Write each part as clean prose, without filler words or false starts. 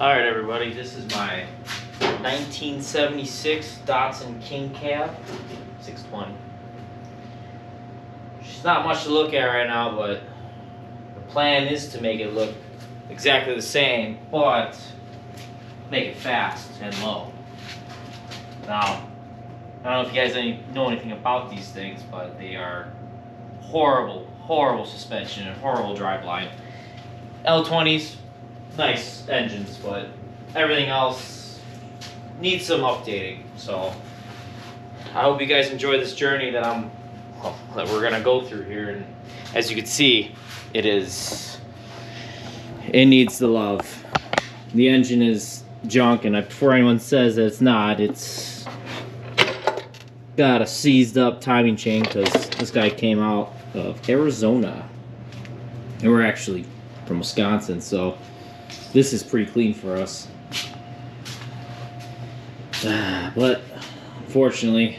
Alright everybody, this is my 1976 Datsun King Cab 620. She's not much to look at right now, but the plan is to make it look exactly the same, but make it fast and low. Now, I don't know if you guys know anything about these things, but they are horrible suspension and horrible driveline. L20s, nice engines, but everything else needs some updating. So I hope you guys enjoy this journey that we're gonna go through here. And as you can see, it needs the love. The engine is junk, and before anyone says that it's not, it's got a seized up timing chain because this guy came out of Arizona, and we're actually from Wisconsin, so this is pretty clean for us. But unfortunately,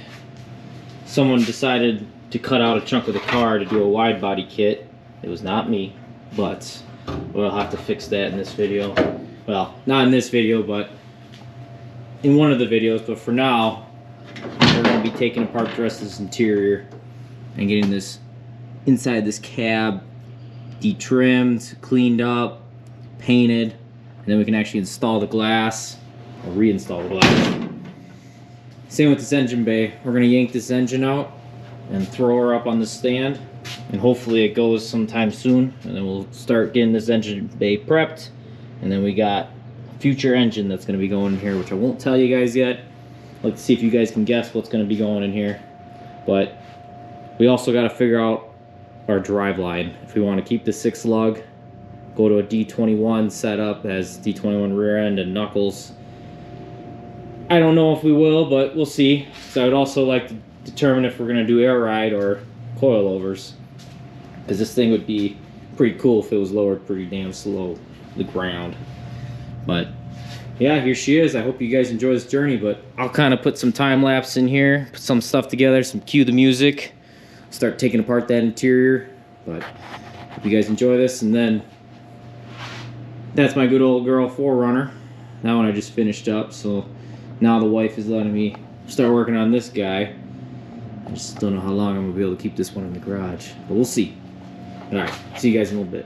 someone decided to cut out a chunk of the car to do a wide body kit. It was not me, but we'll have to fix that in this video. Well, not in this video, but in one of the videos. But for now, we're going to be taking apart the rest of this interior and getting this inside this cab detrimmed, cleaned up, painted, and then we can actually install the glass or reinstall the glass. Same with this engine bay. We're going to yank this engine out and throw her up on the stand, and hopefully it goes sometime soon, and then we'll start getting this engine bay prepped. And then we got a future engine that's going to be going in here, which I won't tell you guys yet. Let's see if you guys can guess what's going to be going in here. But we also got to figure out our drive line. If we want to keep the 6 lug, go to a D21 setup, has D21 rear end and knuckles. I don't know if we will, but we'll see. So I would also like to determine if we're going to do air ride or coilovers, because this thing would be pretty cool if it was lowered pretty damn slow to the ground. But yeah, here she is. I hope you guys enjoy this journey, but I'll kind of put some time lapse in here, put some stuff together, cue the music, start taking apart that interior. But hope you guys enjoy this. And then that's my good old girl 4Runner. That one I just finished up, so now the wife is letting me start working on this guy. I just don't know how long I'm gonna be able to keep this one in the garage, but we'll see. All right, see you guys in a little bit.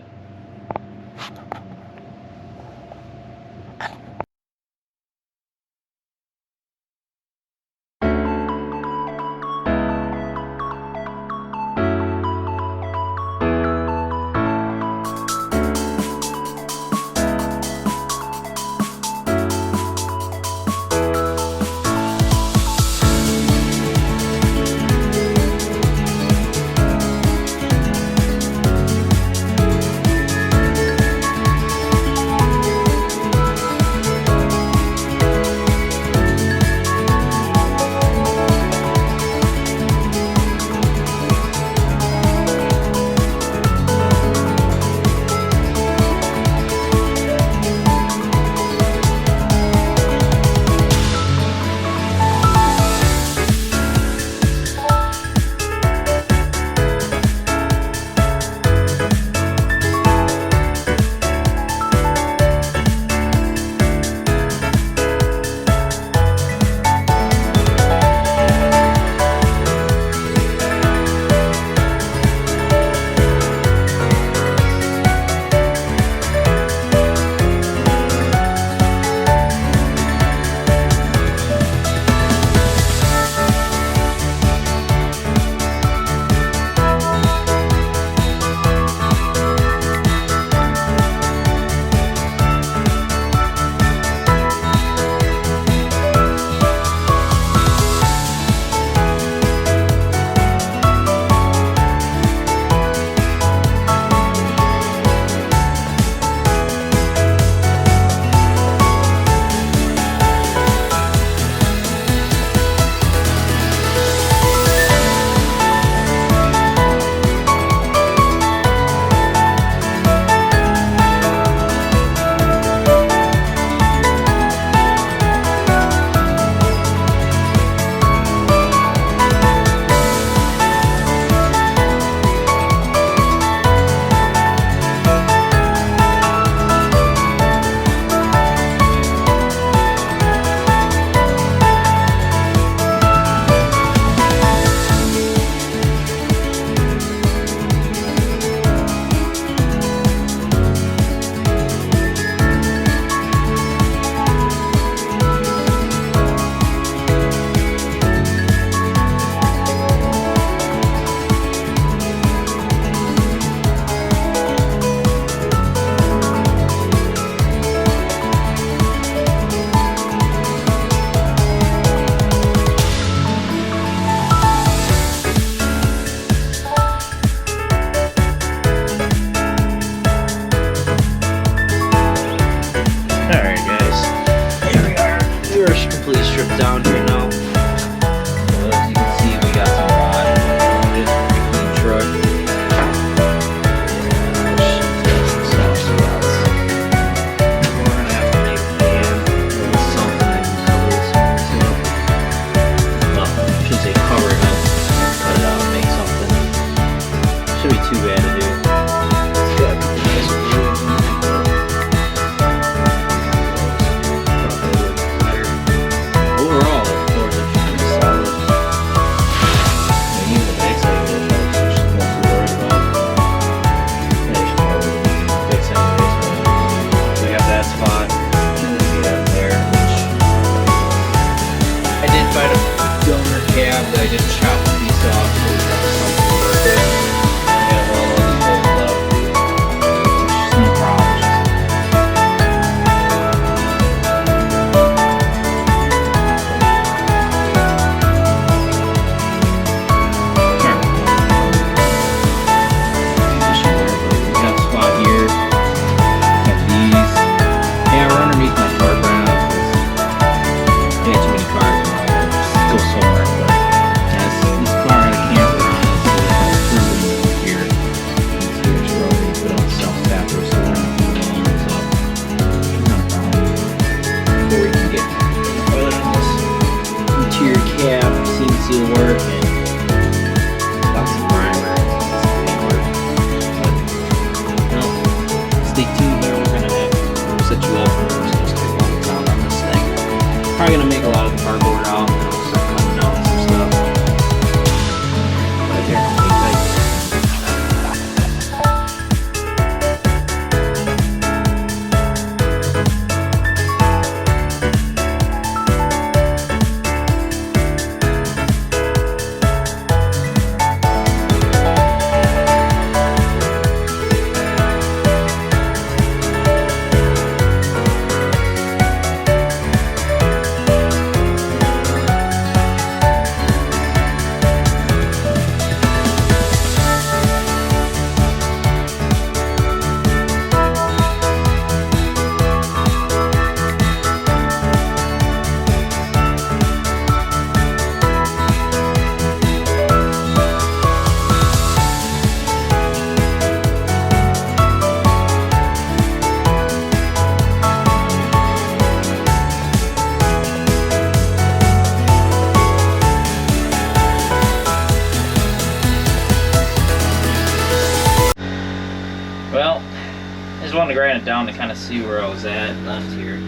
wanted to grind it down to kind of see where I was at left here.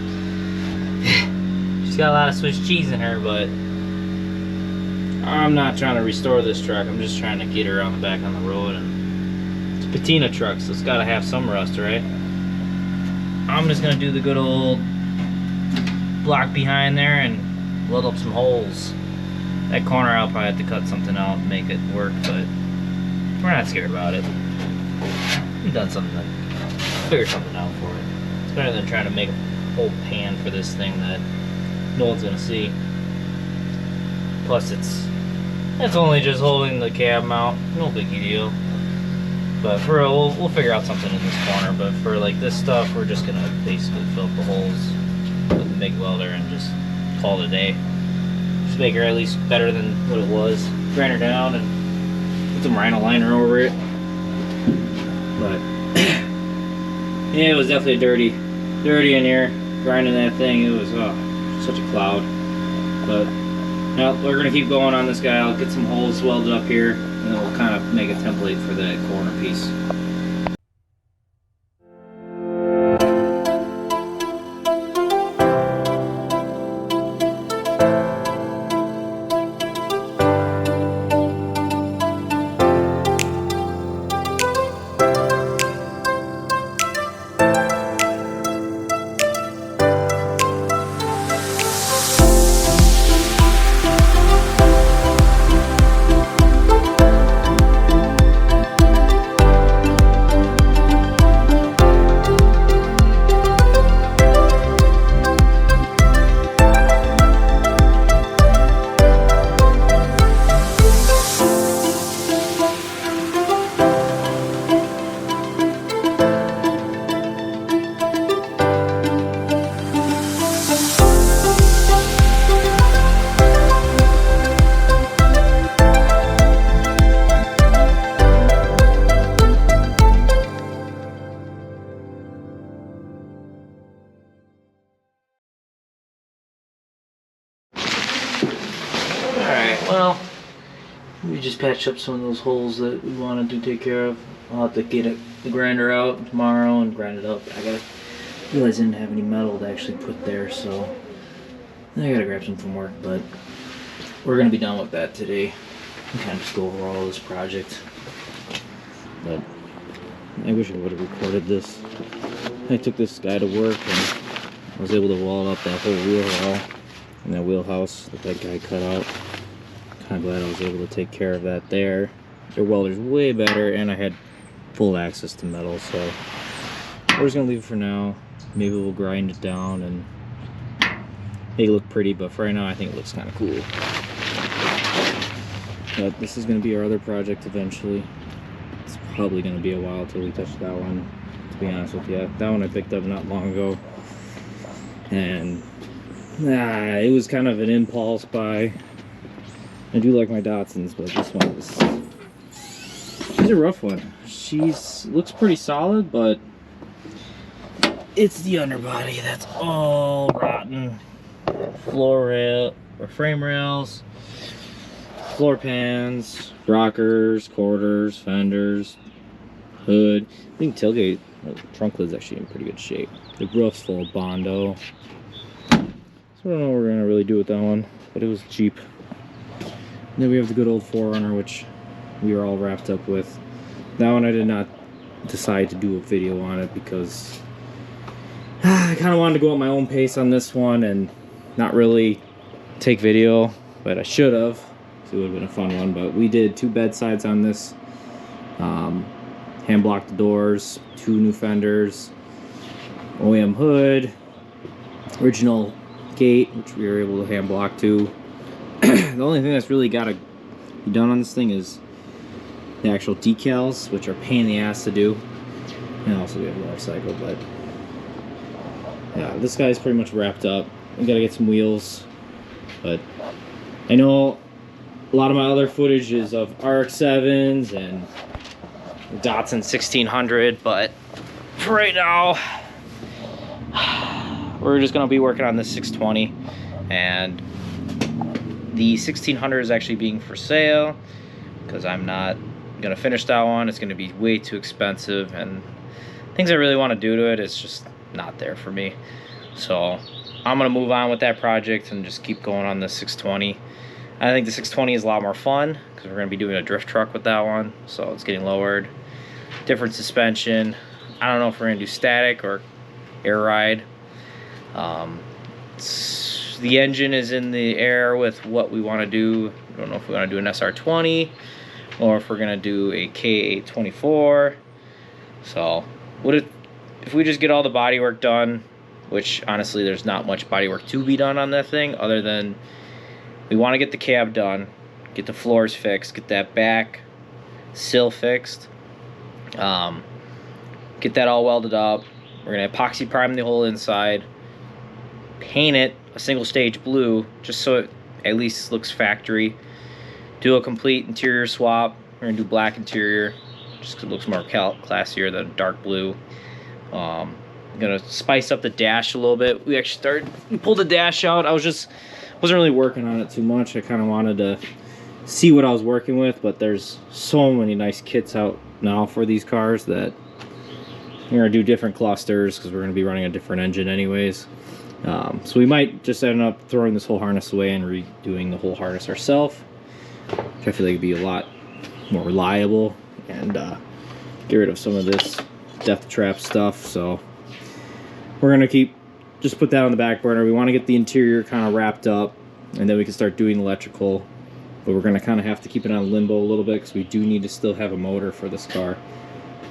She's got a lot of Swiss cheese in her, but I'm not trying to restore this truck. I'm just trying to get her on the back on the road. And it's a Patina truck, so it's got to have some rust, right? I'm just gonna do the good old block behind there and weld up some holes. That corner I'll probably have to cut something out and make it work, but we're not scared about it. We've done something, figured something out for it. It's better than trying to make a whole pan for this thing that no one's gonna see. Plus it's only just holding the cab mount, no biggie deal. But for we'll figure out something in this corner. But for like this stuff, we're just gonna basically fill up the holes with the MIG welder and just call it a day. Just make her at least better than what it was. Grind her down and put some rhino liner over it. But yeah, it was definitely dirty in here. Grinding that thing, it was such a cloud. But no, we're gonna keep going on this guy. I'll get some holes welded up here, and then we'll kind of make a template for that corner piece. Well, we just patched up some of those holes that we wanted to take care of. I'll have to get the grinder out tomorrow and grind it up. I realized I didn't have any metal to actually put there, so I gotta grab some from work, but we're gonna be done with that today and kind of just go over all this project. But I wish I would have recorded this. I took this guy to work and I was able to wall up that whole wheel well and that wheelhouse that guy cut out. Kind of glad I was able to take care of that there. Their welder's way better, and I had full access to metal, so we're just gonna leave it for now. Maybe we'll grind it down and make it look pretty, but for right now I think it looks kind of cool. But this is gonna be our other project eventually. It's probably gonna be a while till we touch that one, to be honest with you. That one I picked up not long ago, and it was kind of an impulse buy. I do like my Datsuns, but this one she's a rough one. Looks pretty solid, but it's the underbody that's all rotten. Floor rail or frame rails, floor pans, rockers, quarters, fenders, hood. I think tailgate trunk lid's actually in pretty good shape. The roof's full of Bondo. So I don't know what we're gonna really do with that one, but it was cheap. And then we have the good old 4Runner, which we are all wrapped up with. That one I did not decide to do a video on it because I kind of wanted to go at my own pace on this one and not really take video, but I should have. So it would have been a fun one. But we did 2 bedsides on this. Hand blocked the doors, 2 new fenders, OEM hood, original gate, which we were able to hand block too. The only thing that's really got to be done on this thing is the actual decals, which are a pain in the ass to do. And also we have a life cycle, but yeah, this guy's pretty much wrapped up. We gotta get some wheels, but I know a lot of my other footage is of RX-7s and Datsun 1600, but for right now, we're just gonna be working on this 620, and the 1600 is actually being for sale because I'm not gonna finish that one. It's gonna be way too expensive, and things I really want to do to it, it's just not there for me. So I'm gonna move on with that project and just keep going on the 620. I think the 620 is a lot more fun because we're gonna be doing a drift truck with that one, so it's getting lowered. Different suspension. I don't know if we're gonna do static or air ride. The engine is in the air with what we want to do. I don't know if we want to do an SR20 or if we're gonna do a K824. So if we just get all the body work done, which honestly there's not much body work to be done on that thing other than we want to get the cab done, get the floors fixed, get that back sill fixed, get that all welded up. We're gonna epoxy prime the whole inside, paint it a single stage blue just so it at least looks factory, do a complete interior swap. We're gonna do black interior just because it looks more classier than dark blue. I'm gonna spice up the dash a little bit. We pulled the dash out. wasn't really working on it too much. I kind of wanted to see what I was working with, but there's so many nice kits out now for these cars that we're gonna do different clusters because we're gonna be running a different engine anyways. So we might just end up throwing this whole harness away and redoing the whole harness ourselves, which I feel like would be a lot more reliable, and get rid of some of this death trap stuff. So we're gonna just put that on the back burner. We want to get the interior kind of wrapped up, and then we can start doing electrical, but we're gonna kind of have to keep it on limbo a little bit because we do need to still have a motor for this car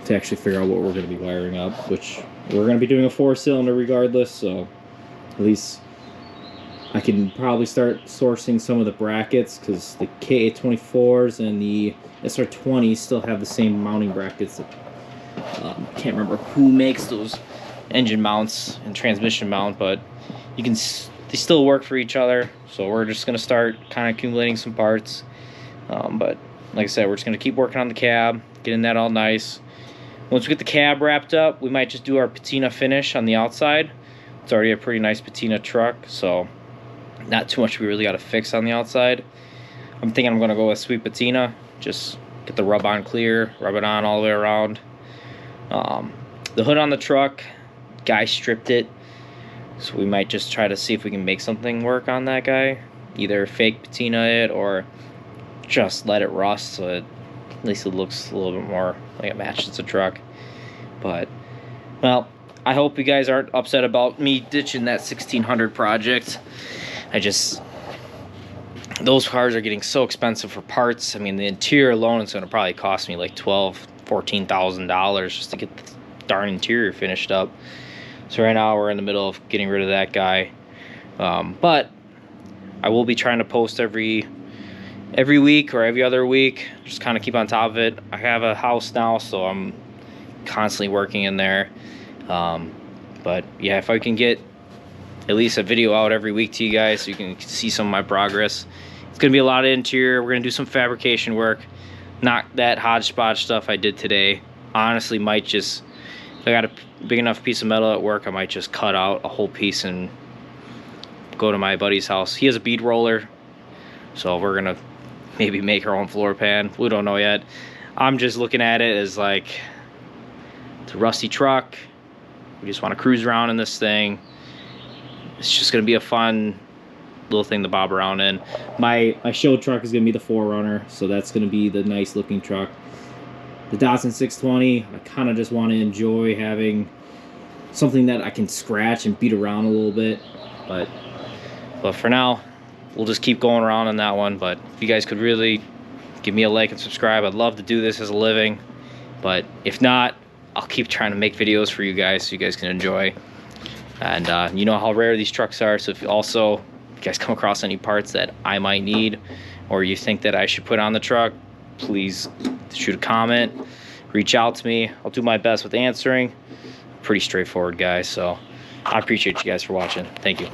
to actually figure out what we're going to be wiring up, which we're going to be doing a 4-cylinder regardless, so at least I can probably start sourcing some of the brackets because the K824s and the SR20s still have the same mounting brackets. I can't remember who makes those engine mounts and transmission mount, but they still work for each other. So we're just going to start kind of accumulating some parts. But like I said, we're just going to keep working on the cab, getting that all nice. Once we get the cab wrapped up, we might just do our patina finish on the outside. It's already a pretty nice patina truck, so not too much we really got to fix on the outside. I'm thinking I'm going to go with sweet patina. Just get the rub on clear, rub it on all the way around. The hood on the truck, guy stripped it, so we might just try to see if we can make something work on that guy. Either fake patina it or just let it rust so at least it looks a little bit more like it matches the truck. But, well, I hope you guys aren't upset about me ditching that 1600 project. Those cars are getting so expensive for parts. I mean, the interior alone is going to probably cost me like $12,000-$14,000 just to get the darn interior finished up. So right now we're in the middle of getting rid of that guy. But I will be trying to post every week or every other week, just kind of keep on top of it. I have a house now, so I'm constantly working in there. But yeah, if I can get at least a video out every week to you guys so you can see some of my progress. It's gonna be a lot of interior. We're gonna do some fabrication work, not that hodgepodge stuff I did today. Honestly, might just, if I got a big enough piece of metal at work, I might just cut out a whole piece and go to my buddy's house. He has a bead roller, so we're gonna maybe make our own floor pan. We don't know yet. I'm just looking at it as like, it's a rusty truck. We just want to cruise around in this thing. It's just gonna be a fun little thing to bob around in. My show truck is gonna be the 4Runner, so that's gonna be the nice looking truck. The Datsun 620, I kind of just want to enjoy having something that I can scratch and beat around a little bit. But for now, we'll just keep going around on that one. But if you guys could really give me a like and subscribe, I'd love to do this as a living. But if not, I'll keep trying to make videos for you guys so you guys can enjoy. And you know how rare these trucks are, so if you guys come across any parts that I might need or you think that I should put on the truck, please shoot a comment, reach out to me. I'll do my best with answering. Pretty straightforward, guys, so I appreciate you guys for watching. Thank you.